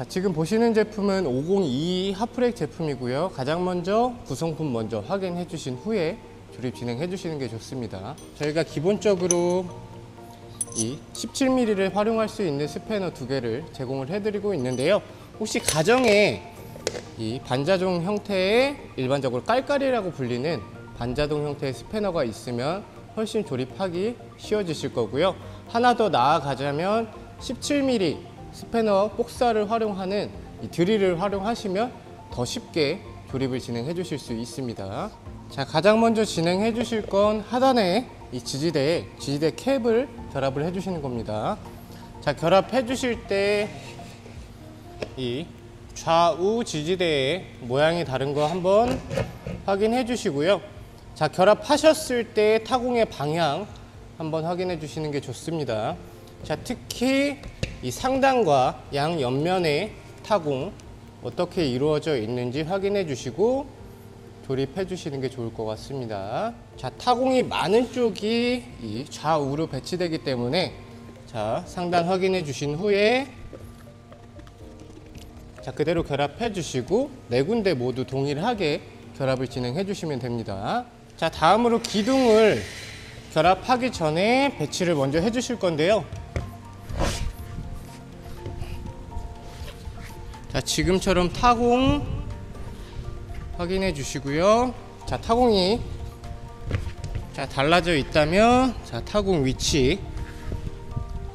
자, 지금 보시는 제품은 502 핫프렉 제품이고요. 가장 먼저 구성품 먼저 확인해 주신 후에 조립 진행해 주시는 게 좋습니다. 저희가 기본적으로 이 17mm를 활용할 수 있는 스패너 2개를 제공을 해드리고 있는데요. 혹시 가정에 이 반자동 형태의 일반적으로 깔깔이라고 불리는 반자동 형태의 스패너가 있으면 훨씬 조립하기 쉬워지실 거고요. 하나 더 나아가자면 17mm 스패너 복사를 활용하는 이 드릴을 활용하시면 더 쉽게 조립을 진행해 주실 수 있습니다. 자, 가장 먼저 진행해 주실 건 하단에 이 지지대 캡을 결합을 해 주시는 겁니다. 자, 결합해 주실 때 이 좌우 지지대의 모양이 다른 거 한번 확인해 주시고요. 자, 결합하셨을 때 타공의 방향 한번 확인해 주시는 게 좋습니다. 자, 특히 이 상단과 양 옆면의 타공 어떻게 이루어져 있는지 확인해 주시고 조립해 주시는 게 좋을 것 같습니다. 자, 타공이 많은 쪽이 이 좌우로 배치되기 때문에 자, 상단 확인해 주신 후에 자, 그대로 결합해 주시고 네 군데 모두 동일하게 결합을 진행해 주시면 됩니다. 자, 다음으로 기둥을 결합하기 전에 배치를 먼저 해 주실 건데요. 자, 지금처럼 타공 확인해 주시고요. 자, 타공이 자, 달라져 있다면 자, 타공 위치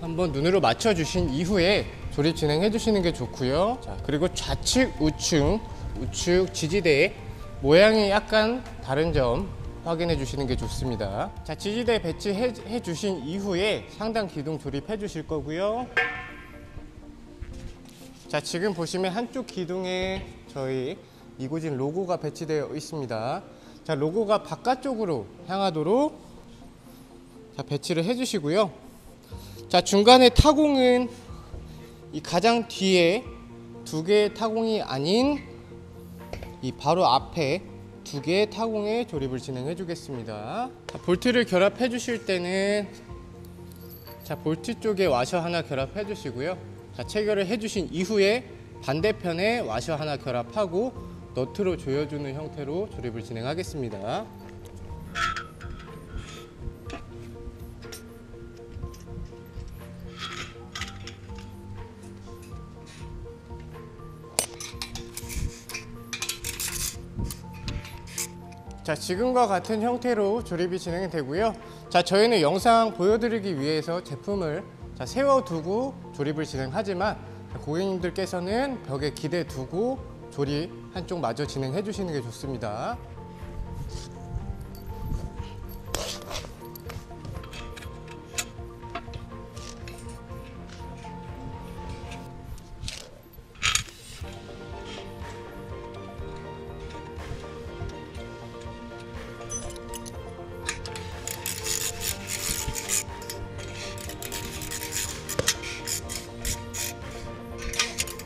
한번 눈으로 맞춰 주신 이후에 조립 진행해 주시는 게 좋고요. 자, 그리고 좌측 우측 지지대 모양이 약간 다른 점 확인해 주시는 게 좋습니다. 자, 지지대 배치해 주신 이후에 상단 기둥 조립해 주실 거고요. 자, 지금 보시면 한쪽 기둥에 저희 이고진 로고가 배치되어 있습니다. 자, 로고가 바깥쪽으로 향하도록 자, 배치를 해 주시고요. 자, 중간에 타공은 이 가장 뒤에 2개의 타공이 아닌 이 바로 앞에 2개의 타공에 조립을 진행해 주겠습니다. 자, 볼트를 결합해 주실 때는 자, 볼트 쪽에 와셔 하나 결합해 주시고요. 자, 체결을 해 주신 이후에 반대편에 와셔 하나 결합하고 너트로 조여주는 형태로 조립을 진행하겠습니다. 자, 지금과 같은 형태로 조립이 진행이 되고요. 자, 저희는 영상 보여드리기 위해서 제품을 자, 세워두고 조립을 진행하지만 고객님들께서는 벽에 기대 두고 조립 한쪽 마저 진행해 주시는 게 좋습니다.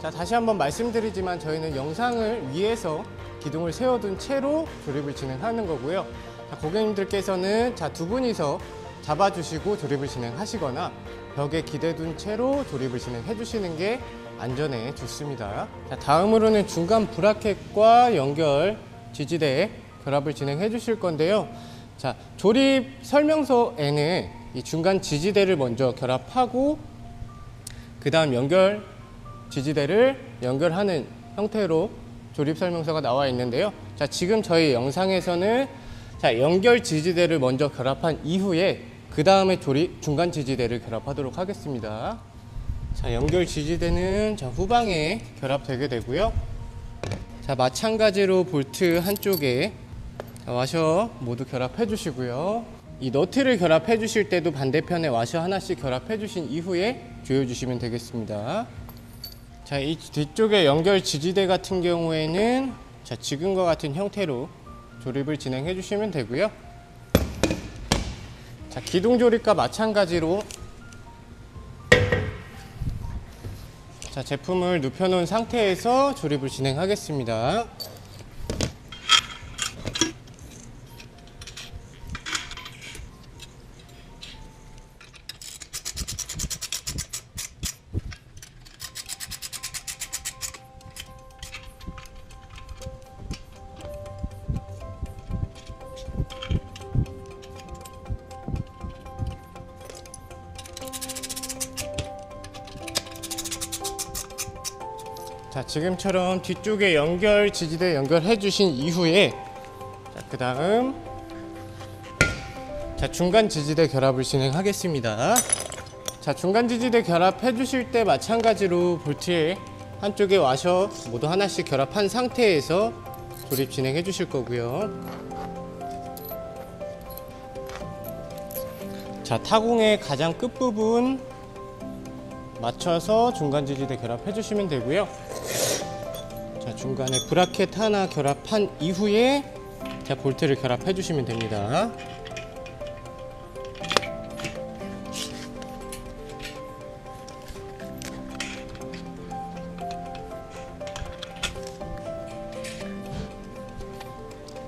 자, 다시 한번 말씀드리지만 저희는 영상을 위해서 기둥을 세워둔 채로 조립을 진행하는 거고요. 자, 고객님들께서는 자, 2분이서 잡아주시고 조립을 진행하시거나 벽에 기대둔 채로 조립을 진행해 주시는 게 안전에 좋습니다. 자, 다음으로는 중간 브라켓과 연결 지지대 결합을 진행해 주실 건데요. 자, 조립 설명서에는 이 중간 지지대를 먼저 결합하고 그 다음 연결 지지대를 연결하는 형태로 조립 설명서가 나와 있는데요. 자, 지금 저희 영상에서는 자, 연결 지지대를 먼저 결합한 이후에 그 다음에 중간 지지대를 결합하도록 하겠습니다. 자, 연결 지지대는 자, 후방에 결합되게 되고요. 자, 마찬가지로 볼트 한쪽에 자, 와셔 모두 결합해 주시고요. 이 너트를 결합해 주실 때도 반대편에 와셔 하나씩 결합해 주신 이후에 조여 주시면 되겠습니다. 자, 이 뒤쪽에 연결 지지대 같은 경우에는 자, 지금과 같은 형태로 조립을 진행해 주시면 되고요. 자, 기둥 조립과 마찬가지로 자, 제품을 눕혀 놓은 상태에서 조립을 진행하겠습니다. 자, 지금처럼 뒤쪽에 연결 지지대 연결해 주신 이후에 그 다음 중간 지지대 결합을 진행하겠습니다. 자, 중간 지지대 결합해 주실 때 마찬가지로 볼트의 한쪽에 와셔 모두 하나씩 결합한 상태에서 조립 진행해 주실 거고요. 자, 타공의 가장 끝부분 맞춰서 중간 지지대 결합해 주시면 되고요. 자, 중간에 브라켓 하나 결합한 이후에 자, 볼트를 결합해 주시면 됩니다.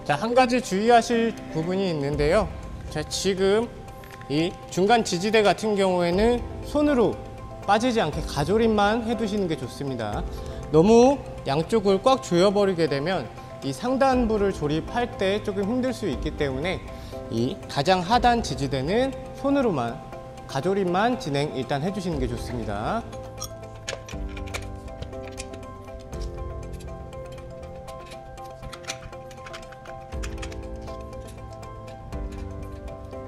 자, 한 가지 주의하실 부분이 있는데요. 자, 지금 이 중간 지지대 같은 경우에는 손으로 빠지지 않게 가조림만 해두시는 게 좋습니다. 너무 양쪽을 꽉 조여버리게 되면 이 상단부를 조립할 때 조금 힘들 수 있기 때문에 이 가장 하단 지지대는 손으로만 가조림만 진행 일단 해주시는 게 좋습니다.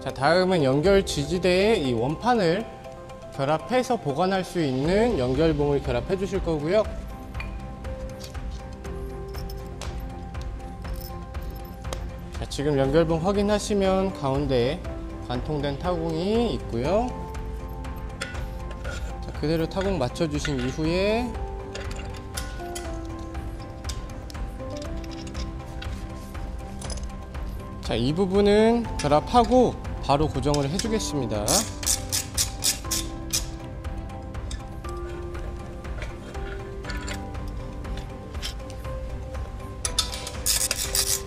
자, 다음은 연결 지지대에 이 원판을 결합해서 보관할 수 있는 연결봉을 결합해 주실 거고요. 자, 지금 연결봉 확인하시면 가운데에 관통된 타공이 있고요. 자, 그대로 타공 맞춰 주신 이후에 자, 이 부분은 결합하고 바로 고정을 해주겠습니다.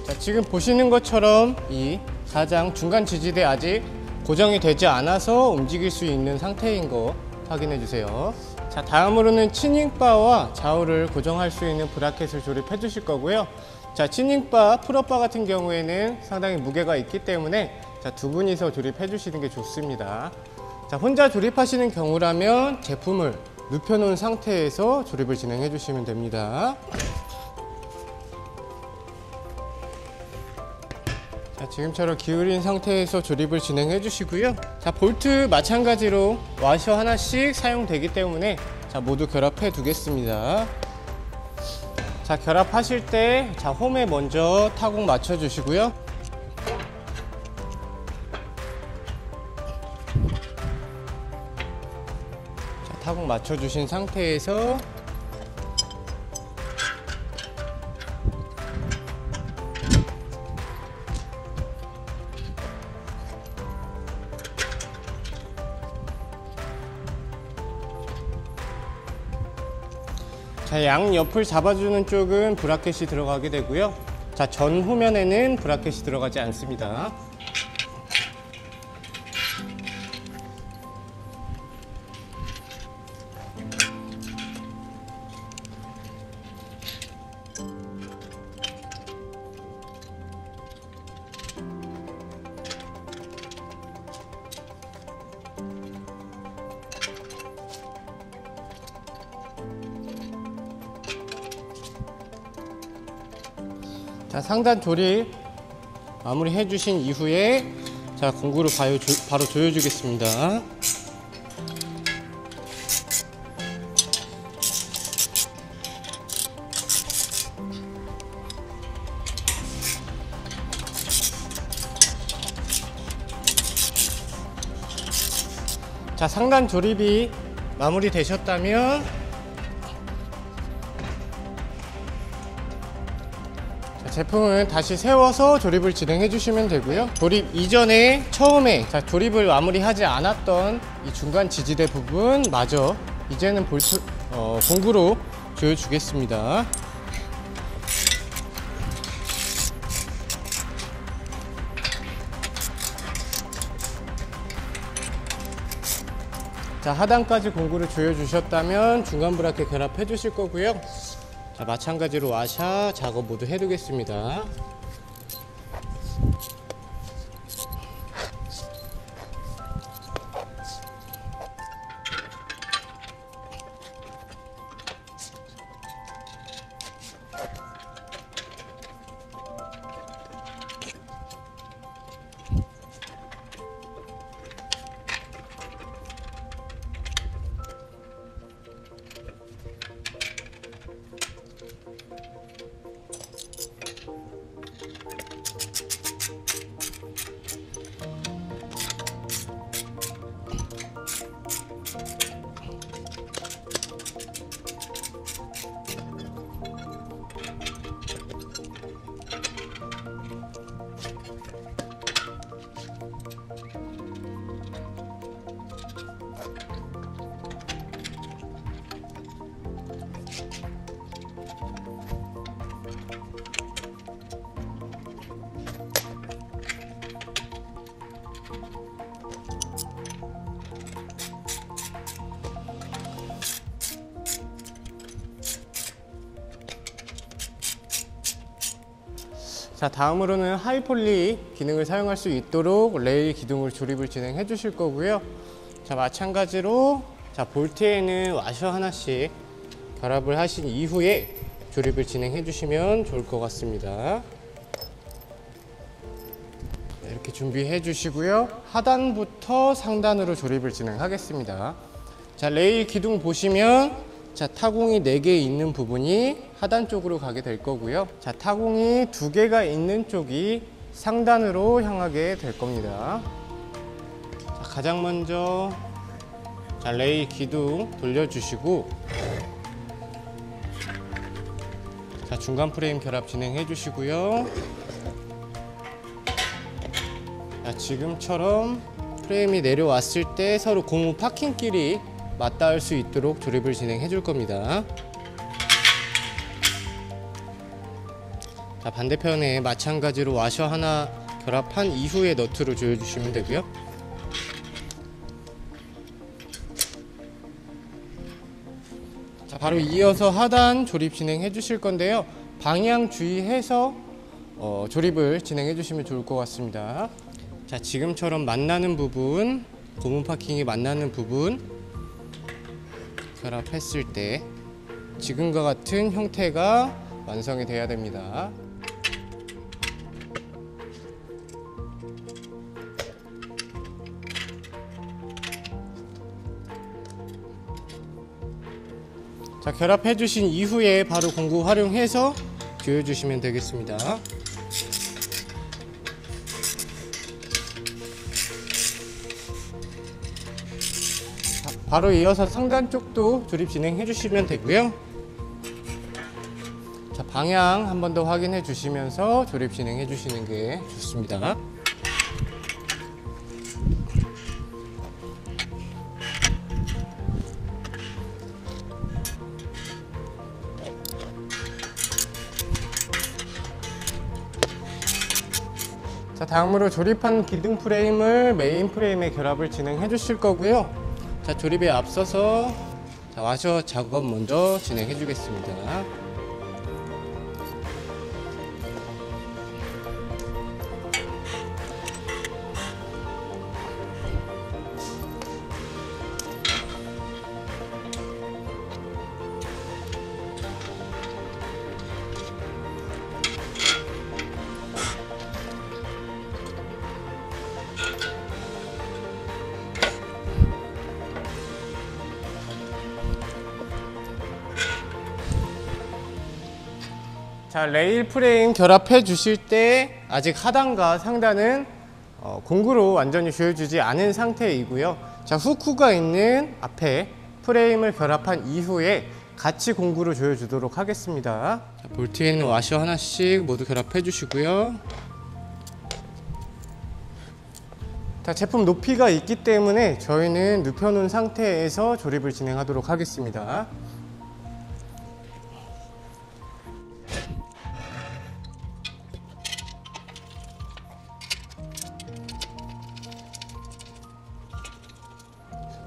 자, 지금 보시는 것처럼 이 가장 중간 지지대 아직 고정이 되지 않아서 움직일 수 있는 상태인 거 확인해 주세요. 자, 다음으로는 치닝바와 좌우를 고정할 수 있는 브라켓을 조립해 주실 거고요. 자, 치닝바, 풀업바 같은 경우에는 상당히 무게가 있기 때문에 자, 두 분이서 조립해 주시는 게 좋습니다. 자, 혼자 조립하시는 경우라면 제품을 눕혀 놓은 상태에서 조립을 진행해 주시면 됩니다. 자, 지금처럼 기울인 상태에서 조립을 진행해 주시고요. 자, 볼트 마찬가지로 와셔 하나씩 사용되기 때문에 자, 모두 결합해 두겠습니다. 자, 결합하실 때 자, 홈에 먼저 타공 맞춰 주시고요. 자, 타공 맞춰 주신 상태에서 자, 양 옆을 잡아주는 쪽은 브라켓이 들어가게 되고요. 자, 전후면에는 브라켓이 들어가지 않습니다. 자, 상단 조립 마무리 해주신 이후에 자, 공구를 바로 조여주겠습니다. 자, 상단 조립이 마무리 되셨다면 제품은 다시 세워서 조립을 진행해 주시면 되고요. 조립 이전에 처음에 자, 조립을 마무리하지 않았던 이 중간 지지대 부분 마저 이제는 공구로 조여 주겠습니다. 자, 하단까지 공구를 조여 주셨다면 중간 브라켓 결합해 주실 거고요. 자, 마찬가지로 와샤 작업 모두 해두겠습니다. 자, 다음으로는 하이폴리 기능을 사용할 수 있도록 레일 기둥을 조립을 진행해 주실 거고요. 자, 마찬가지로 자, 볼트에는 와셔 하나씩 결합을 하신 이후에 조립을 진행해 주시면 좋을 것 같습니다. 이렇게 준비해 주시고요. 하단부터 상단으로 조립을 진행하겠습니다. 자, 레일 기둥 보시면 자, 타공이 4개 있는 부분이 하단 쪽으로 가게 될 거고요. 자, 타공이 2개가 있는 쪽이 상단으로 향하게 될 겁니다. 자, 가장 먼저 자, 레일 기둥 돌려주시고 자, 중간 프레임 결합 진행해 주시고요. 자, 지금처럼 프레임이 내려왔을 때 서로 고무 파킹끼리 맞닿을 수 있도록 조립을 진행해 줄 겁니다. 자, 반대편에 마찬가지로 와셔 하나 결합한 이후에 너트로 조여주시면 되고요. 자, 바로 이어서 하단 조립 진행해 주실 건데요. 방향 주의해서 조립을 진행해 주시면 좋을 것 같습니다. 자, 지금처럼 만나는 부분, 고무 파킹이 만나는 부분 결합했을 때 지금과 같은 형태가 완성이 돼야 됩니다. 자, 결합해 주신 이후에 바로 공구 활용해서 조여 주시면 되겠습니다. 바로 이어서 상단 쪽도 조립 진행해 주시면 되고요. 자, 방향 한 번 더 확인해 주시면서 조립 진행해 주시는 게 좋습니다. 자, 다음으로 조립한 기둥 프레임을 메인 프레임에 결합을 진행해 주실 거고요. 자, 조립에 앞서서 자, 와셔 작업 먼저 진행해 주겠습니다. 자, 레일 프레임 결합해 주실 때 아직 하단과 상단은 공구로 완전히 조여주지 않은 상태이고요. 자, 후크가 있는 앞에 프레임을 결합한 이후에 같이 공구로 조여주도록 하겠습니다. 자, 볼트에는 와셔 하나씩 모두 결합해 주시고요. 자, 제품 높이가 있기 때문에 저희는 눕혀놓은 상태에서 조립을 진행하도록 하겠습니다.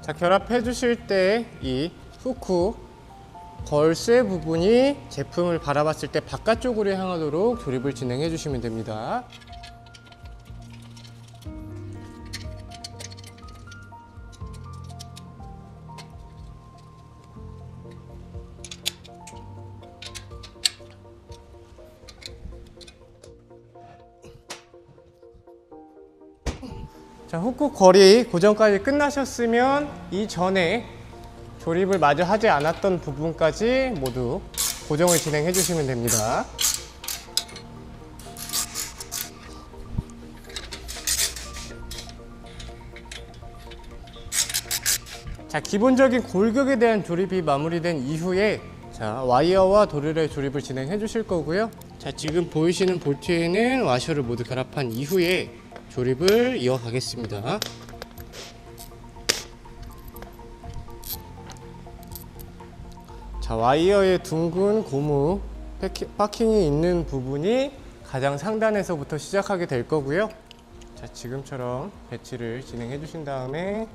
자, 결합해 주실 때 이 후크 걸쇠 부분이 제품을 바라봤을 때 바깥쪽으로 향하도록 조립을 진행해 주시면 됩니다. 자, 후크 거리 고정까지 끝나셨으면 이전에 조립을 마저 하지 않았던 부분까지 모두 고정을 진행해 주시면 됩니다. 자, 기본적인 골격에 대한 조립이 마무리된 이후에 자, 와이어와 도르래 조립을 진행해 주실 거고요. 자, 지금 보이시는 볼트에는 와셔를 모두 결합한 이후에 조립을 이어가겠습니다. 자, 와이어의 둥근 고무 파킹이 있는 부분이 가장 상단에서부터 시작하게 될 거고요. 자, 지금처럼 배치를 진행해 주신 다음에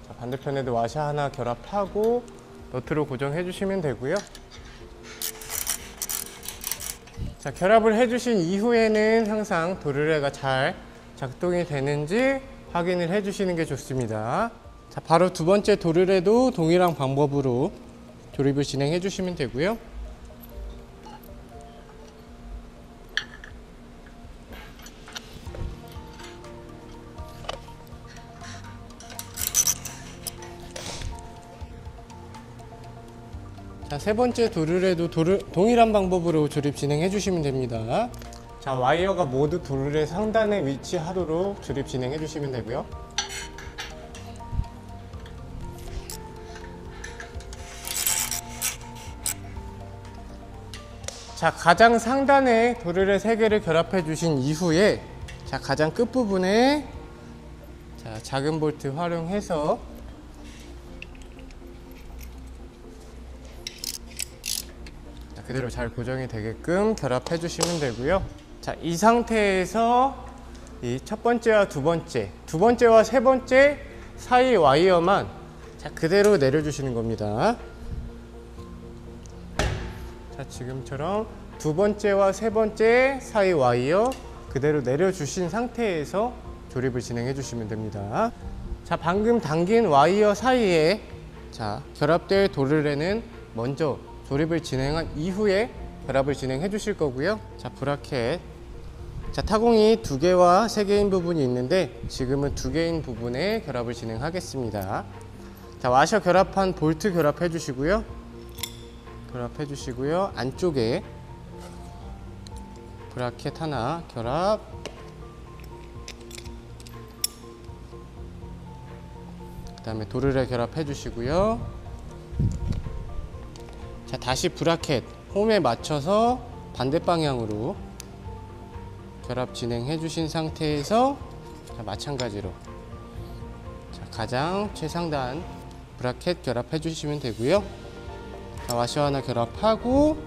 자, 반대편에도 와셔 하나 결합하고 너트로 고정해 주시면 되고요. 자, 결합을 해주신 이후에는 항상 도르래가 잘 작동이 되는지 확인을 해주시는 게 좋습니다. 자, 바로 두 번째 도르래도 동일한 방법으로 조립을 진행해 주시면 되고요. 자, 세 번째 도르래도 동일한 방법으로 조립 진행해 주시면 됩니다. 자, 와이어가 모두 도르래 상단에 위치하도록 조립 진행해 주시면 되고요. 자, 가장 상단에 도르래 3개를 결합해 주신 이후에 자, 가장 끝부분에 자, 작은 볼트 활용해서 자, 그대로 잘 고정이 되게끔 결합해 주시면 되고요. 자, 이 상태에서 이 첫 번째와 두 번째와 세 번째 사이 와이어만 자, 그대로 내려주시는 겁니다. 자, 지금처럼 두 번째와 세 번째 사이 와이어 그대로 내려주신 상태에서 조립을 진행해 주시면 됩니다. 자, 방금 당긴 와이어 사이에 자, 결합될 도르래는 먼저 조립을 진행한 이후에 결합을 진행해 주실 거고요. 자, 브라켓. 자, 타공이 2개와 3개인 부분이 있는데 지금은 2개인 부분에 결합을 진행하겠습니다. 자, 와셔 결합한 볼트 결합해 주시고요. 안쪽에 브라켓 하나 결합. 그 다음에 도르래 결합해 주시고요. 자, 다시 브라켓 홈에 맞춰서 반대 방향으로 결합 진행해 주신 상태에서 자, 마찬가지로 자, 가장 최상단 브라켓 결합해 주시면 되고요. 자, 와셔 하나 결합하고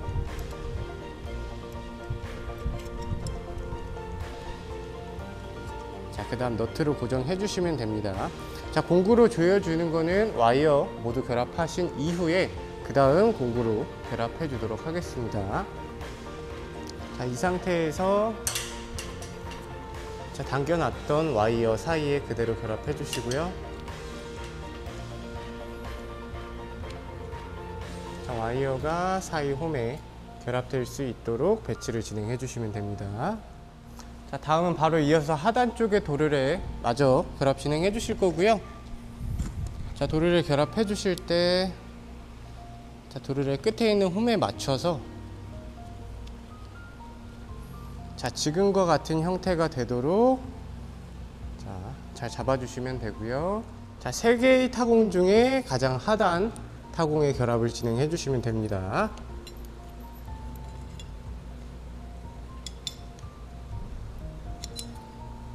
자, 그 다음 너트로 고정해 주시면 됩니다. 자, 공구로 조여주는 거는 와이어 모두 결합하신 이후에 그 다음 공구로 결합해 주도록 하겠습니다. 자, 이 상태에서 자, 당겨놨던 와이어 사이에 그대로 결합해 주시고요. 자, 와이어가 사이 홈에 결합될 수 있도록 배치를 진행해 주시면 됩니다. 자, 다음은 바로 이어서 하단 쪽에 도르래 마저 결합 진행해 주실 거고요. 자, 도르래 결합해 주실 때 자, 도르래 끝에 있는 홈에 맞춰서 자, 지금과 같은 형태가 되도록 자, 잘 잡아주시면 되고요. 자, 3개의 타공 중에 가장 하단 타공의 결합을 진행해 주시면 됩니다.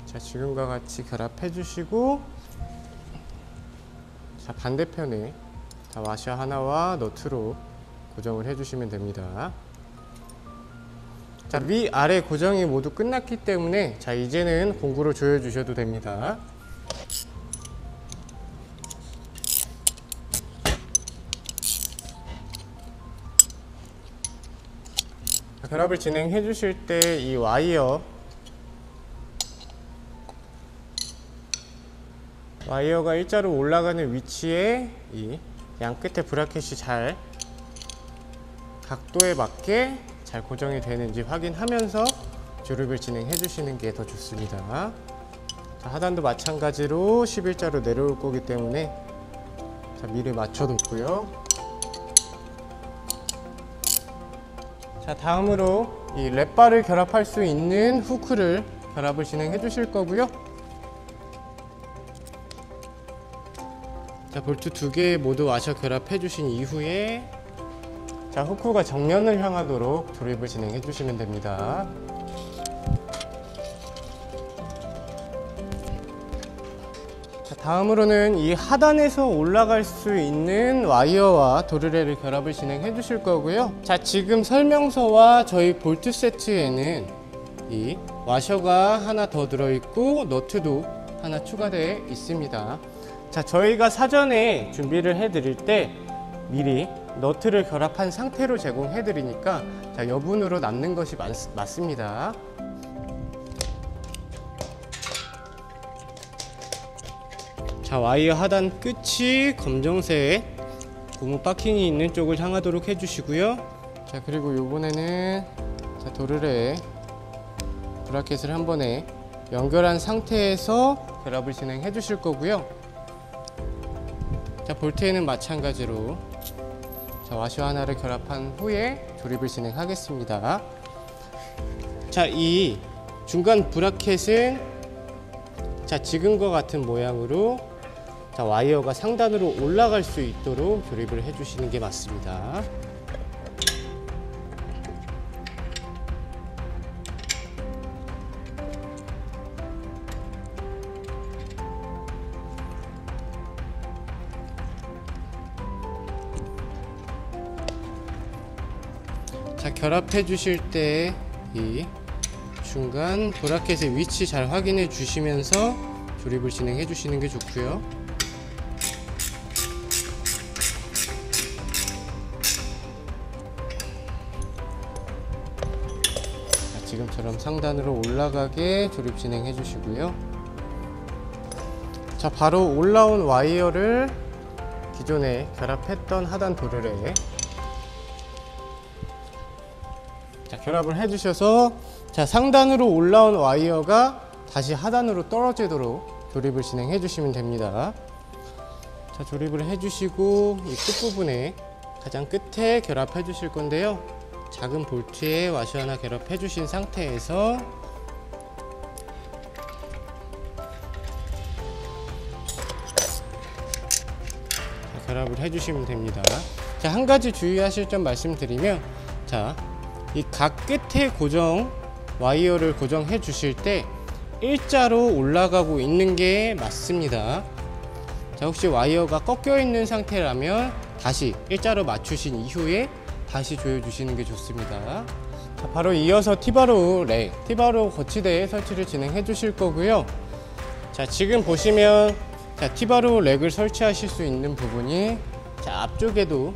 자, 지금과 같이 결합해 주시고 자, 반대편에 자, 와셔 하나와 너트로 고정을 해 주시면 됩니다. 자, 위아래 고정이 모두 끝났기 때문에 자, 이제는 공구로 조여 주셔도 됩니다. 자, 결합을 진행해 주실 때 이 와이어가 일자로 올라가는 위치에 이 양 끝에 브라켓이 잘 각도에 맞게 잘 고정이 되는지 확인하면서 조립을 진행해 주시는 게 더 좋습니다. 자, 하단도 마찬가지로 11자로 내려올 거기 때문에 자, 미리 맞춰 놓고요. 자, 다음으로 이 랩바를 결합할 수 있는 후크를 결합을 진행해 주실 거고요. 자, 볼트 2개 모두 와셔 결합해 주신 이후에 자, 후크가 정면을 향하도록 조립을 진행해 주시면 됩니다. 자, 다음으로는 이 하단에서 올라갈 수 있는 와이어와 도르래를 결합을 진행해 주실 거고요. 자, 지금 설명서와 저희 볼트 세트에는 이 와셔가 하나 더 들어있고 너트도 하나 추가되어 있습니다. 자, 저희가 사전에 준비를 해 드릴 때 미리 너트를 결합한 상태로 제공해 드리니까 자, 여분으로 남는 것이 맞습니다. 자, 와이어 하단 끝이 검정색 고무 바킹이 있는 쪽을 향하도록 해주시고요. 자, 그리고 요번에는 자, 도르래 브라켓을 한 번에 연결한 상태에서 결합을 진행해 주실 거고요. 자, 볼트에는 마찬가지로 자, 와셔 하나를 결합한 후에 조립을 진행하겠습니다. 자, 이 중간 브라켓은 자, 지금과 같은 모양으로 자, 와이어가 상단으로 올라갈 수 있도록 조립을 해주시는 게 맞습니다. 자, 결합해 주실 때 이 중간 브라켓의 위치 잘 확인해 주시면서 조립을 진행해 주시는 게 좋고요. 자, 지금처럼 상단으로 올라가게 조립 진행해 주시고요. 자, 바로 올라온 와이어를 기존에 결합했던 하단 도르래 자, 결합을 해주셔서 자, 상단으로 올라온 와이어가 다시 하단으로 떨어지도록 조립을 진행해 주시면 됩니다. 자, 조립을 해주시고 이 끝부분에 가장 끝에 결합해 주실 건데요. 작은 볼트에 와셔 하나 결합해 주신 상태에서 자, 결합을 해 주시면 됩니다. 자, 한 가지 주의하실 점 말씀드리면 자, 이 각 끝에 와이어를 고정해 주실 때 일자로 올라가고 있는 게 맞습니다. 자, 혹시 와이어가 꺾여 있는 상태라면 다시 일자로 맞추신 이후에 다시 조여 주시는 게 좋습니다. 자, 바로 이어서 티바로 거치대에 설치를 진행해 주실 거고요. 자, 지금 보시면 자, 티바로 렉을 설치하실 수 있는 부분이 자, 앞쪽에도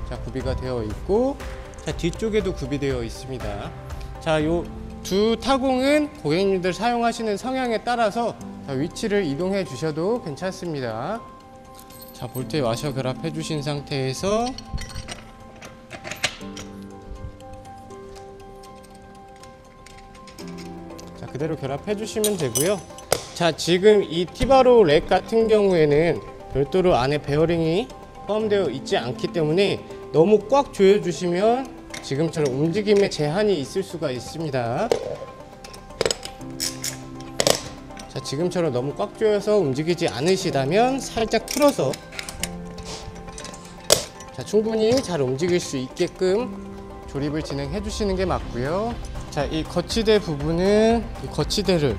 자, 구비가 되어 있고 자, 뒤쪽에도 구비되어 있습니다. 자, 요 두 타공은 고객님들 사용하시는 성향에 따라서 자, 위치를 이동해 주셔도 괜찮습니다. 자, 볼트에 와셔 결합해 주신 상태에서 자, 그대로 결합해 주시면 되고요. 자, 지금 이 티바로 렉 같은 경우에는 별도로 안에 베어링이 포함되어 있지 않기 때문에 너무 꽉 조여 주시면 지금처럼 움직임에 제한이 있을 수가 있습니다. 자, 지금처럼 너무 꽉 조여서 움직이지 않으시다면 살짝 풀어서 자, 충분히 잘 움직일 수 있게끔 조립을 진행해 주시는 게 맞고요. 자, 이 거치대 부분은 이 거치대를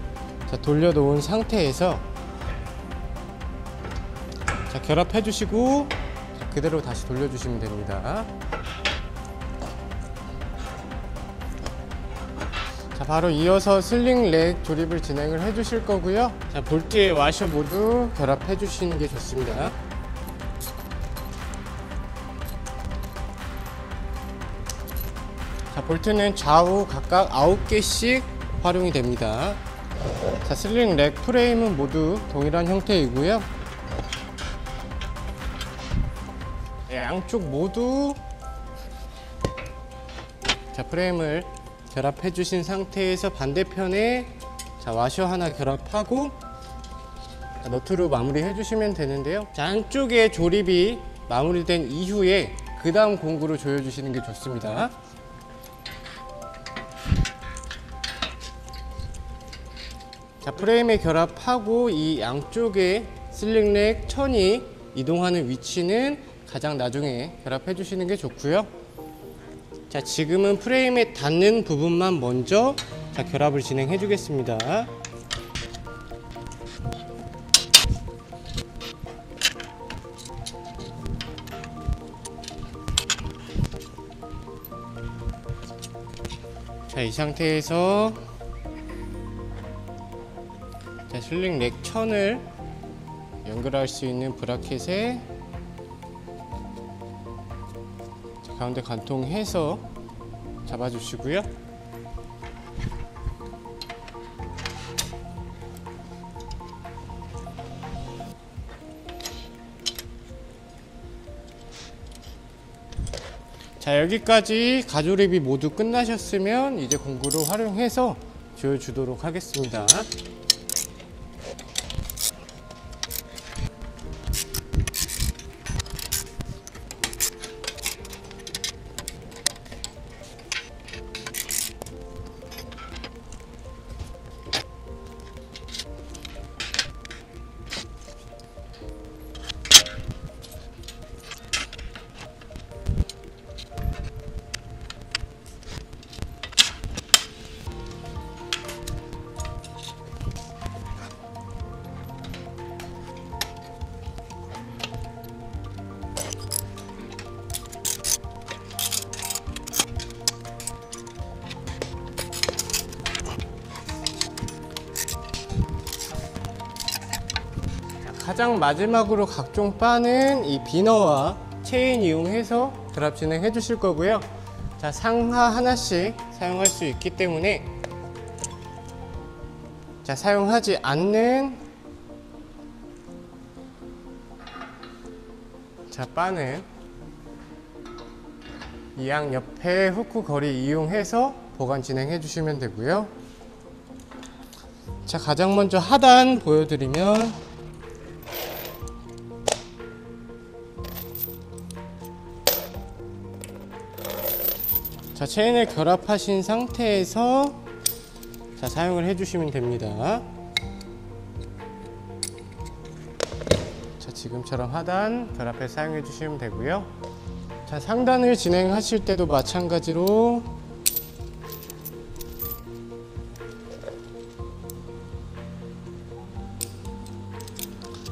자, 돌려 놓은 상태에서 자, 결합해 주시고 자, 그대로 다시 돌려 주시면 됩니다. 자, 바로 이어서 슬링 렉 조립을 진행을 해 주실 거고요. 자, 볼트에 와셔 모두 결합해 주시는 게 좋습니다. 자, 볼트는 좌우 각각 9개씩 활용이 됩니다. 자, 슬링 렉 프레임은 모두 동일한 형태이고요. 양쪽 모두 자, 프레임을 결합해 주신 상태에서 반대편에 자, 와셔 하나 결합하고 자, 너트로 마무리해 주시면 되는데요. 자, 안쪽에 조립이 마무리된 이후에 그 다음 공구로 조여 주시는 게 좋습니다. 자, 프레임에 결합하고 이 양쪽에 슬링렉 천이 이동하는 위치는 가장 나중에 결합해 주시는 게 좋고요. 자, 지금은 프레임에 닿는 부분만 먼저 자, 결합을 진행해 주겠습니다. 자, 이 상태에서 자, 슬링 렉 천을 연결할 수 있는 브라켓에 가운데 관통해서 잡아주시고요. 자, 여기까지 가조립이 모두 끝나셨으면 이제 공구를 활용해서 조여주도록 하겠습니다. 가장 마지막으로 각종 바는 이 비너와 체인 이용해서 드랍 진행해 주실 거고요. 자, 상하 하나씩 사용할 수 있기 때문에 자, 사용하지 않는 자, 바는 이 양 옆에 후크 거리 이용해서 보관 진행해 주시면 되고요. 자, 가장 먼저 하단 보여드리면 자, 체인을 결합하신 상태에서 자, 사용을 해주시면 됩니다. 자, 지금처럼 하단 결합해서 사용해 주시면 되고요. 자, 상단을 진행하실 때도 마찬가지로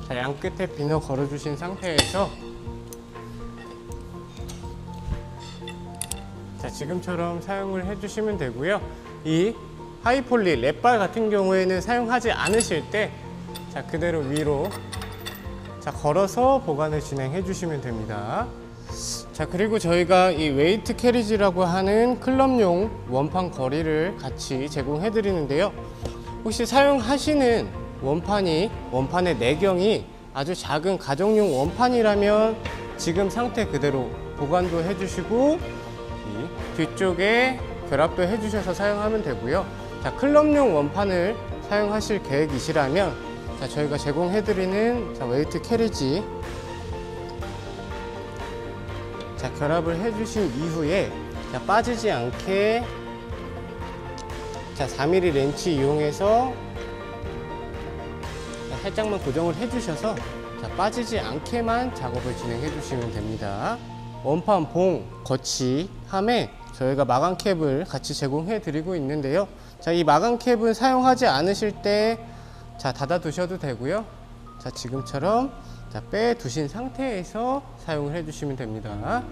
자, 양 끝에 비너 걸어 주신 상태에서 자, 지금처럼 사용을 해주시면 되고요. 이 하이폴리 랩발 같은 경우에는 사용하지 않으실 때 자, 그대로 위로 자, 걸어서 보관을 진행해 주시면 됩니다. 자, 그리고 저희가 이 웨이트 캐리지라고 하는 클럽용 원판 거리를 같이 제공해 드리는데요. 혹시 사용하시는 원판의 내경이 아주 작은 가정용 원판이라면 지금 상태 그대로 보관도 해주시고 뒤쪽에 결합도 해주셔서 사용하면 되고요. 자, 클럽용 원판을 사용하실 계획이시라면 자, 저희가 제공해드리는 자, 웨이트 캐리지 자, 결합을 해주신 이후에 자, 빠지지 않게 자, 4mm 렌치 이용해서 자, 살짝만 고정을 해주셔서 자, 빠지지 않게만 작업을 진행해 주시면 됩니다. 원판 봉 거치함에 저희가 마감 캡을 같이 제공해 드리고 있는데요. 자, 이 마감 캡은 사용하지 않으실 때 자, 닫아 두셔도 되고요. 자, 지금처럼 자, 빼 두신 상태에서 사용을 해 주시면 됩니다.